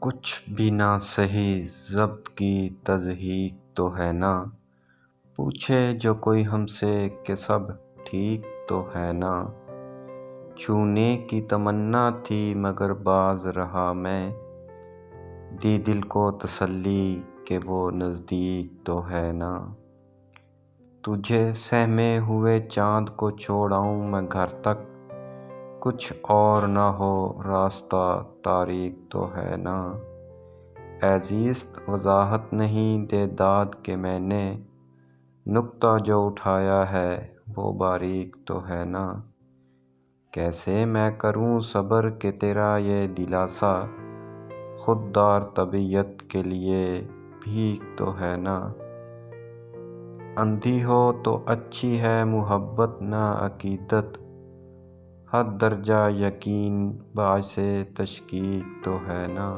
کچھ بھی نہ سہی ضبط کی تضحیک تو ہے نا، پوچھے جو کوئی ہم سے کہ سب ٹھیک تو ہے نا۔ چھونے کی تمنا تھی مگر باز رہا میں، دی دل کو تسلی کہ وہ نزدیک تو ہے نا۔ تجھے سہمے ہوئے چاند کو چھوڑ آؤں میں گھر تک، کچھ اور نہ ہو راستہ تاریک تو ہے نا۔ اے زیست وضاحت نہیں دے داد کہ میں نے، نکتہ جو اٹھایا ہے وہ باریک تو ہے نا۔ کیسے میں کروں صبر کہ تیرا یہ دلاسا، خوددار طبیعت کے لیے بھیک تو ہے نا۔ اندھی ہو تو اچھی ہے محبت نہ عقیدت، حد درجہ یقین باعث تشکیک تو ہے نا۔